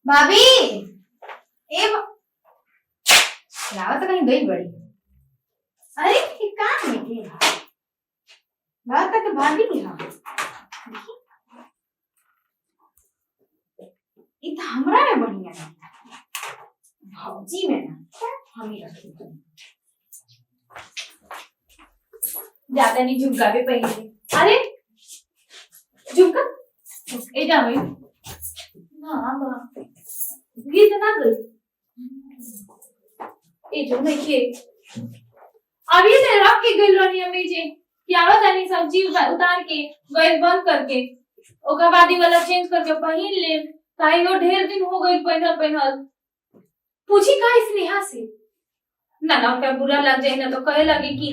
भाभी रावत तो कहीं गई बड़ी। अरे ये कहाँ है ये? रावत तक भाभी की हाँ ये तो हमरा में बढ़िया है भौजी में ना हम ही रखी ज्यादा नहीं झुमका भी पहले। अरे झुमका ए जा भाई ना बा गीत ना गई ए जो नहीं के अभी से रख के गइल रहनी हमें जे क्या बतानी सब्जी उतार के गैस बंद करके ओकर बाद ही वाला चेंज करके पहन ले काहे वो ढेर दिन हो गइल पहनल पूछी का स्नेहा से ना ना उनका बुरा लग जाए ना तो कहे लगे कि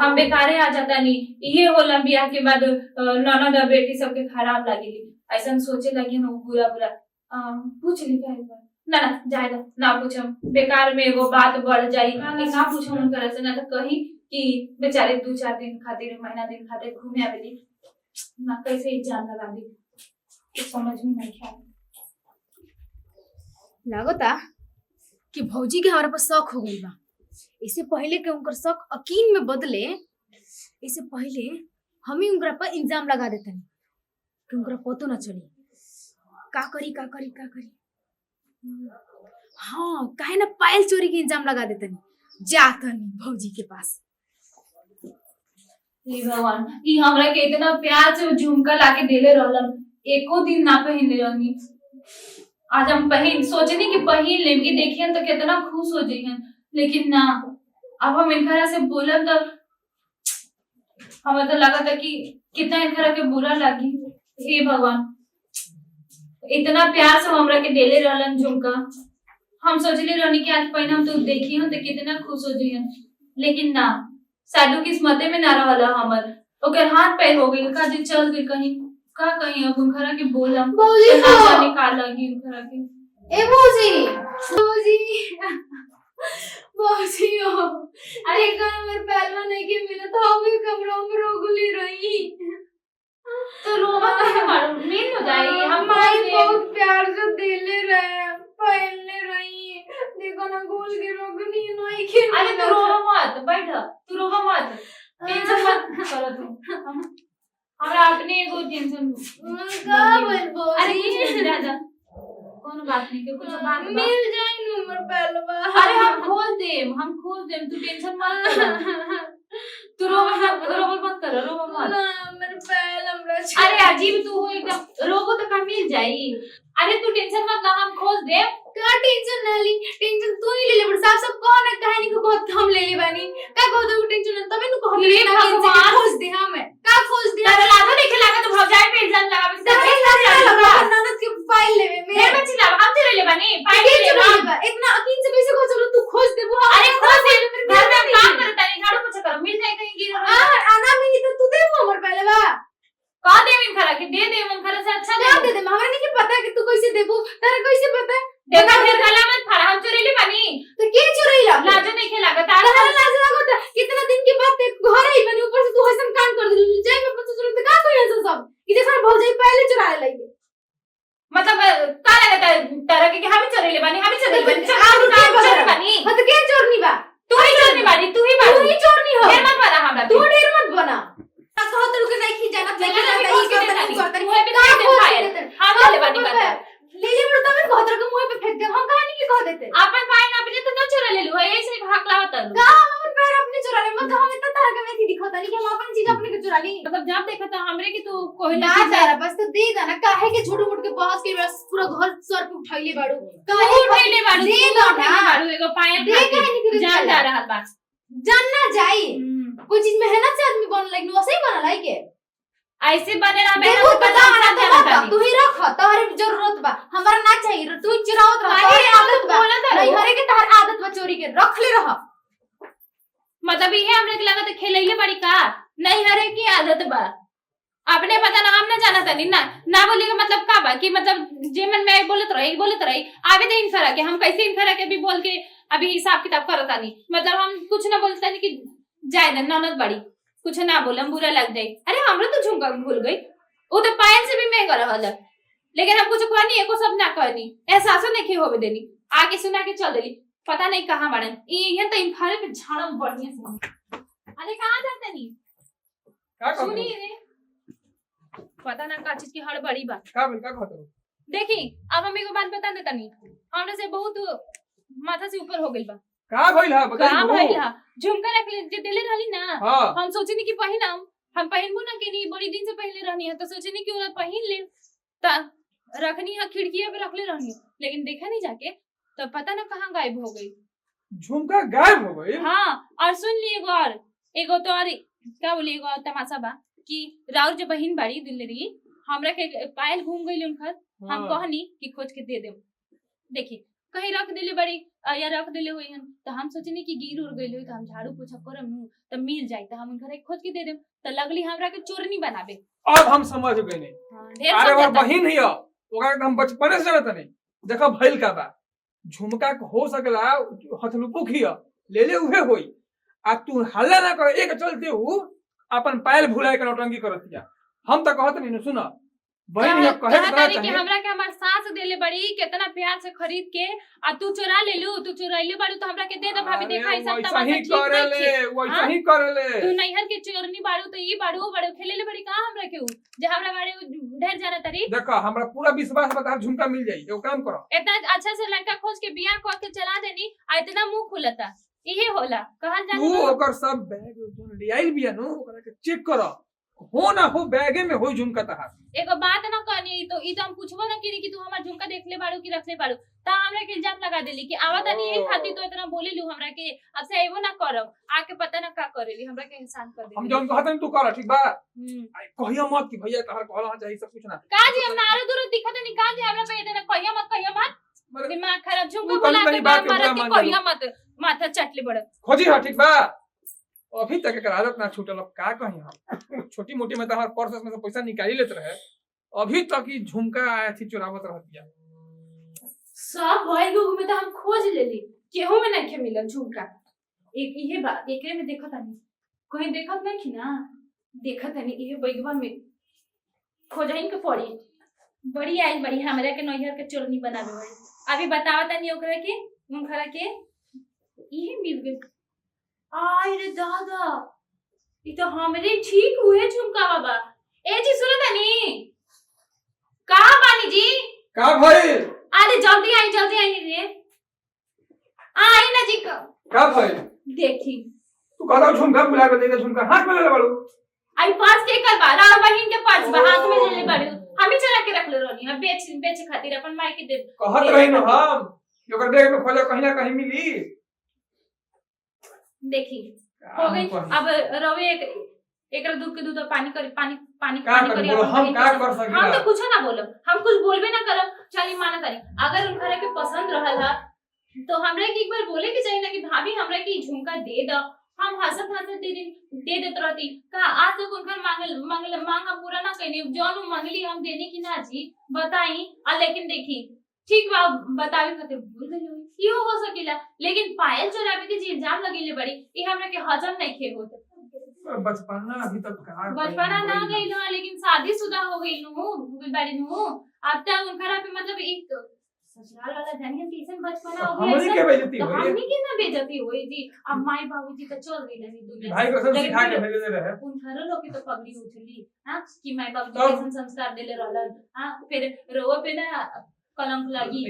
हम बेकारे आ जाता नहीं ये होला बियाह के बाद ननद और बेटी सबके खराब लगेली ऐसा सोचे लगे ना बुरा बुरा पूछ ली क्या एक बार ना ना जाएगा ना पूछम बेकार में वो बात बढ़ जाई कि ना पूछम उनकर से ना तो कही कि बेचारे 2-4 दिन खातिर महीना दिन खातिर घूमे आवेली ना कैसे एग्जाम लगा दी कुछ समझ में नहीं आया लागता कि भौजी के हमारे पर शक हो गई बा। इससे पहले कि उनकर शक यकीन में बदले इससे पहले हम ही उनकरा पर इल्जाम लगा देते हैं कि उनकरा पतो ना चली का करी हाँ काहे ना पायल चोरी के इल्जाम लगा देते हैं जाता नहीं भौजी के पास। हे भगवान ई हमरा के इतना प्यार से झुमका लाके देले रहलन एको दिन ना पहनले रहनी आज हम पहन सोचनी कि पहन लेम कि देखियन तो कितना खुश हो जाइयन लेकिन ना अब हम इनकरा से बोलन तो हमें तो लगा था कि कितना इनकरा के बुरा लगी। हे भगवान इतना प्यार से हमरा के देले रहलन झुमका हम सोचले रहनी कि आज पहन हम तो देखी हम तो कितना खुश हो जाइयन लेकिन ना साडू किस्मते में ना रहला हमर ओकर हाथ पैर हो गइल का जे चल गइल कहीं का कहीं अब उनकरा के बोलम भौजी ना जाने का लगी उनकरा के ए भौजी भौजी हो अरे कमर पहलवा नहीं के मिला तो हम भी कमरों में रोगुली रही तो रोवा तो मालूम नींद हो जाएगी हम माई बहुत प्यार से दिले रहे पहनले रही देखो ना गोल के रोगनी नहीं के अरे तू रोवा मत बैठ तू रोवा मत टेंशन मत करो तू हमरा अपने एगो टेंशन का बोल अरे कुछ नहीं दादा कोनो बात नहीं के कुछ बात मिल जाए नंबर पहलवा अरे हम खोल देम तू टेंशन मत कर तू रोवा मत कर रोवा मत ना मेरे पहल हमरा अरे अजीब तू हो एकदम रोगो तो का मिल जाई अरे तू टेंशन मत ना हम खोल दे का टेंशन ना ली टेंशन तू ही ले ले बड़ साहब सब कौन है कहानी को बहुत हम ले ले बानी का को तो टेंशन ना तबे नु कहत हे ना भगवान। खोज दे हमें का खोज दे तारा लागो देखे लागा तो भौजाई पे एग्जाम लगावे ननद के फाइल लेवे मेरे बच्ची ला हम तेरे ले बनी फाइल ले ला इतना यकीन से कैसे खोज लो तू खोज दे वो अरे खोज दे घर में काम करता नहीं झाड़ू पोछा करो मिल जाए कहीं गिर आना में तो तू दे वो हमर पहले बा का दे मिन खरा के दे मन खरा से अच्छा क्या दे दे हमरा नहीं पता कि तू कैसे देबो तारा कैसे पता देखा फिर गला मत फड़ा हम चोरी ले बनी तो के चुरैला लाजो नहीं खेला का तारा तारा लाज लागत कितना दिन के बाद ते घर आई बनी ऊपर से तू हसन कान कर दिलू जाय में पता चलत का कोई ऐसा सब कि देखा भौजाई पहले चुरा लई मतलब का लगता है तारा के हम चोरी ले बनी हम चोरी ले बनी आप चोरी बनी हां तो के चोरनी बा तू ही चोरनी बानी तू ही बानी तू ही चोरनी हो ढेर मत बना हमरा तू ढेर मत बना कहत के नहीं की जाना लेकिन लेकिन अभी ई खोज के के तनी मुंह पे फेंक दे पायल हम ले बनी बता ले ले बड़ तब कहत के मुंह पे फेंक दे हम कहानी की कह देते अपन पायल ना बजे तो ना चोरा ले लू ऐसे हकला होता का हम अपन पैर अपने चुरा ले मत हम इतना तरह के में दिखता नहीं कि हम अपन चीज अपने के चुरा ली मतलब जब देखा था हमरे की तू कोई ना तारा बस तो दे देना काहे के छोटे मोटे के बहस के बस पूरा घर सर पे उठाइले बाड़ू काहे उठैले बाड़ू दे दो ना बाड़ू एगो पायल दे काहे नहीं करे जान जा रहा बा जानना जाई कोई चीज मेहनत से आदमी बन लगी वैसे ही बनल है के ऐसे बने ना देखो मेहनत पता पता ना जाना तो तानी तू ही रख तोहरे जरूरत बा हमरा ना चाहिए तू ही चुरावत रह काहे तोहरे आदत बा बोलत रहो? नहीं हरे के तोहर आदत बा चोरी के रख ले रह मतलब ये हमरे के लगा तो खेलैले बड़ी का नहीं हरे की आदत बा अपने पता ना हम ना जाना तानी ना बोले का मतलब का बा कि मतलब जे मन में बोलत रही आवे दे इनफरा के हम कैसे इनफरा के भी बोल के अभी हिसाब किताब करता नहीं मतलब हम कुछ ना बोलता नहीं कि जाए दे ननद बड़ी कुछ ना बोलम बुरा लग जाए अरे हमरा तो झुमका भूल गई वो तो पायल से भी महंगा रहल लेकिन हम कुछ कहनी एको सब ना कहनी, एहसासो नहीं होवे देनी, आगे सुना के चल देली। पता नहीं कहाँ बाड़न ये तो इम्फाल में झाड़म बढ़िया से। अरे कहाँ जाते नी सुनी रे, पता ना का चीज की हड़बड़ी बा। का कहत हो? देखी अब हम एगो बात बता देता नी, हमरे से बहुत माथा से ऊपर हो गइल बा। का भइल हा का बताई भइल हा? झुमका रख ले जे देले रहली ना, हां हम सोचे नी कि पहिनम, हम पहिनबो ना के नी, बड़ी दिन से पहले रहनी है तो सोचे नी कि ओला पहिन ले, ता रखनी है खिड़किया पे रख ले रहनी है, लेकिन देखा नहीं जाके तो पता ना कहाँ गायब हो गई। झुमका गायब हो गई? हाँ, और सुन ली एगो तो और क्या बोली, एगो तमाशा बा कि राउर जो बहिन बाड़ी दिल्ली हमरा के पायल घूम गई उनकर, हम कहनी कि खोज के दे देम, देखी कहीं रख देले बड़ी या रख देले हुई हन, तो हम सोचनी कि गिर उड़ गई तो हम झाड़ू पोछा करम तो मिल जाए, तो हम उनकर खोज के दे देम, तो लगली हमरा के चोरनी बनाबे। अब हम समझ गए नहीं। अरे वो बहिन ही ओकरा हम बचपने से जानत नहीं। देखा भइल का बा, झुमका हो सकला हथलुपुक ही ले ले उहे होई, आ तू हल्ला ना कर, एक चलते हूँ अपन पायल भुलाए के नौटंकी करतिया। हम तो कहत नहीं सुना बहन ये कहे कि हमरा के हमर सास देले बड़ी कितना प्यार से खरीद के, आ तू चुरा ले लू, तू चुराइले बाड़ू तो हमरा के दे दे भाभी, देखा ई सब तमाशा ठीक नहीं। वैसा ही करेले तू नैहर के चोरनी बाड़ू तो ई बाड़ू बड़ो खेलेले बड़ी का हमरा के जे हमरा बाड़े ढेर जाना तरी। देखा हमरा पूरा विश्वास बता झुमका मिल जाई, एगो काम करो, इतना अच्छा से लड़का खोज के बियाह क के चला देनी, आ इतना मुंह खुलता इहे होला कहल जाने। तू ओकर सब बैग जोन ले आइल बिया नो, ओकरा के चेक करो, हो ना हो बैगे में हो झुमका तहार। एगो बात ना कहनी तो ई तो हम पूछबो ना करी कि तू हमर झुमका देख ले बाड़ू कि रख ले बाड़ू, ता हमरा के इल्जाम लगा देली कि आवत नहीं है खाती तो इतना बोले लू हमरा के, अब से एवो ना करब, आके पता ना का करेली, हमरा के एहसान कर देली। हम जोन कहत तू कर ठीक बा, आई कहिया मत कि भैया तहार कहला चाहिए सब कुछ ना का जी हम नारो दूर दिखत नहीं का जी हमरा पे इतना कहिया मत दिमाग खराब, झुमका तनी बुला के बात के मारत बुरा के मान कहिया मत, माथा चटले बड़ खोजी हा ठीक बा। अभी तक एक आदत ना छूटल, अब का कहीं हम छोटी मोटी में तहार पर्स में से पैसा निकाली लेत रहे, अभी तक ही झुमका आया थी चुरावत रहतिया। सब भाई लोग में तो हम खोज लेली, केहू में नहीं मिलल झुमका। एक इहे बात एकरे में देखत नहीं, कहीं देखत नहीं कि ना, देखत नहीं इहे बैगवा में खोजहिन के पड़ी, बड़ी आई बड़ी हमरा के नैहर के चोरनी बनावे वाली। अभी बतावत नहीं ओकरा के उनखरा के इहे मिल गई। आई रे दादा, ई तो हमरे ठीक हुए झुमका बाबा। ए जी सुनो तनी, कहाँ बानी जी? का भइल? अरे जल्दी आई रे, आई ना जी। का भइल? देखी तू कहला झुमका बुला के दे दे, झुमका हाथ में ले ले बाड़ू। आई पर्स के कर बारा और बहिन के पर्स हाथ में ले ले बाड़ू, हम ही चला के रख ले रहनी है बेच खातिर अपन माई के दे कहत रही न हम कि ओकर बैग में खोजा कहीं ना कहीं मिली। देखी हो गई। अब रवि एक दूध के दूध पानी करी पानी का करी, हम का कर सकीला? हम तो कुछ ना बोलब, हम कुछ बोलबे ना करब, चली माना करी। अगर उनखरा के पसंद रहल है तो हमरा के एक बार बोले के चाहिए ना कि भाभी हमरा के झुमका दे द, हम हंसत दे देत रहती का। आज तक उनकर मांग पूरा ना कइनी, जौन मांगली हम देने की ना जी बताई। लेकिन देखी ठीक बा बतावे खातिर भूल गई होई, यो हो सकेला, लेकिन पायल चोरावे के इल्जाम लगेले बड़ी, ई हमरा के हजम नहीं खे होत। बचपना अभी तक का बचपना ना गई ना, लेकिन शादीशुदा हो गई नु बाड़ी नु, अब तक उनकरा पे मतलब एक ससुराल वाला जानिए कैसन बचपना हो गया। हमनी के बेइज्जती तो होई, हमनी के ना बेइज्जती होई जी। अब माई बाबूजी तो चल गई नहीं दुनिया, भाई को सब सिखा के भेजे रहे। उनकरा लोग के तो पगड़ी उछली हां कि माई बाबूजी कैसन संस्कार देले रहलन। हां फिर रोवा पे ना कलंक लगी,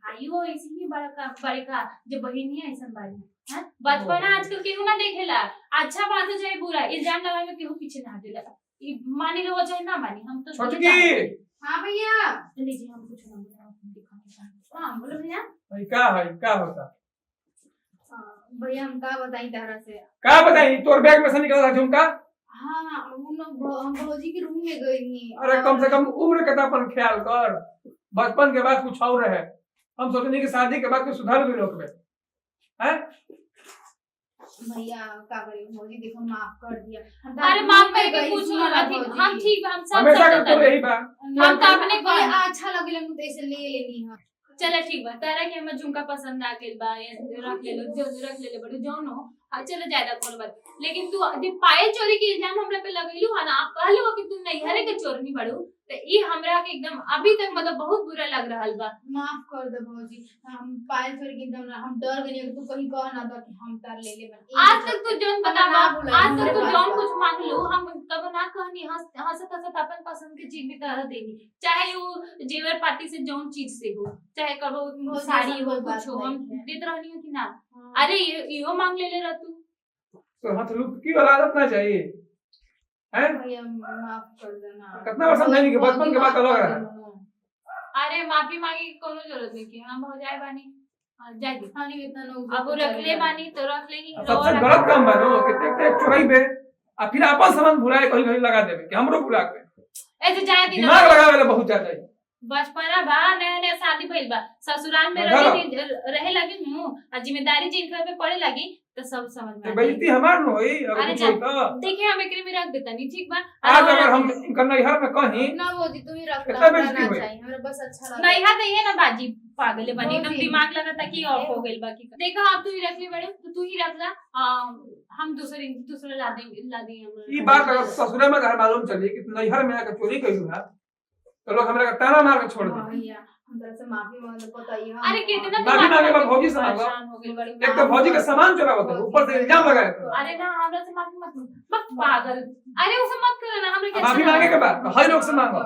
भाइयों ऐसे ही बड़े का जो बहिनी ऐसन बाड़ी। हां बचपना आजकल केहू ना देखेला, अच्छा बात है चाहे बुरा, इल्जाम लगावे में केहू पीछे ना हटेला। ई मानी लो चाहे ना मानी, हम तो छोटकी। हां भैया लीजिए, हम कुछ ना बोला। हां बोलो भैया। भाई का होता भैया हम का बताई तारा से? का बताई? तोर बैग में से निकला झुमका? हाँ हम भौजी के रूम में गई थी। अरे कम से कम उम्र के अपन ख्याल कर, बचपन के बाद कुछ और रहे। हम सोचने की शादी के बाद कुछ सुधार भी लोग में हैं। भैया का करे, भौजी देखो माफ कर दिया। अरे माफ करके पूछो, हम ठीक हम सब हमेशा करते रही बा। हम तो अपने को अच्छा लगेला नु तो ऐसे ले लेनी है। चला ठीक बा, तारा के हमर झुमका पसंद आ गेल बा, रख ले लो, जो रख ले बड़ू जौनो चलो ज्यादा कोन बात। लेकिन तू पायल चोरी के इल्जाम हमरा पे लगैलू है ना, आप कहलो कि तू नैहरे के चोरनी बड़ू, तो ये हमरा के एकदम अभी तक मतलब बहुत बुरा लग रहा बा। माफ कर दे भौजी, हम पायल छोड़ के एकदम हम डर गए कि तू कहीं कह ना दो कि हम तार ले ले आज तक तो जौन बतावा, आज तक तो बात जौन बा। कुछ मांग लो हम कब ना कहनी, हंसत हंसत अपन पसंद के चीज भी तरह देनी, चाहे वो जेवर पार्टी से जौन चीज से हो, चाहे कबो बहुत साड़ी ऐसा हो कोई कुछ हो, बात हम नहीं है। देत रहनी हो कि ना। हाँ। अरे इहो मांग ले रह तू। तो हथलुक की वाला आदत ना चाहिए हैं। भैया माफ कर देना। कितना बार समझाएंगे कि बचपन के बात अलग है। अरे माफी मांगे की कोनो जरूरत नहीं कि हम हो जाए बानी जाएगी। हानि इतना लोग अब वो रख ले बानी तो रख लेगी। सबसे गलत काम बा नो कि देख चोराई बे आ फिर आपन सामान भुलाए कहीं कहीं लगा देबे कि हमरो भुला के ऐसे जाए दिन दिमाग लगावे ले बहुत ज्यादा है। बचपना बा, नया नया शादी भइल बा, ससुराल में रहे लगी हूँ और जिम्मेदारी जिनका पे पड़े लगी तो सब समझ में तो बेइज्जती हमार न होई अगर अरे कुछ होई तो। देखिए हम एकरे में रख देता नहीं, ठीक बा। आज अगर हम करना हर में कहीं ना भौजी तू ही रख कितना ला, बेइज्जती ना हुई? चाहिए हमरा बस अच्छा लगा। नहीं हाथ ये ना बाजी पागल बनी एकदम, भौजी। दिमाग लगा था कि ऑफ हो गइल बाकी का। देखो आप तू ही रख ले बड़े, तो तू ही रख ला। हम दूसरे ला देंगे ई बात अगर ससुरे में घर मालूम चली कि नैहर में आके चोरी कइलू है तो लोग हमरा के ताना मार के छोड़ हाँ दे। भैया हम तरह से माफी मांग बताइए। अरे कितना माफी मांगे बा भौजी से मांगो। परेशान हो गइल बड़ी। एक तो फौजी के सामान चोरावत है ऊपर से इल्जाम लगाए तो। अरे ना हमरा से माफी मत पागल, अरे उसे मत करो ना, हमरा के माफी मांगे के बाद तो हर लोग से मांगो।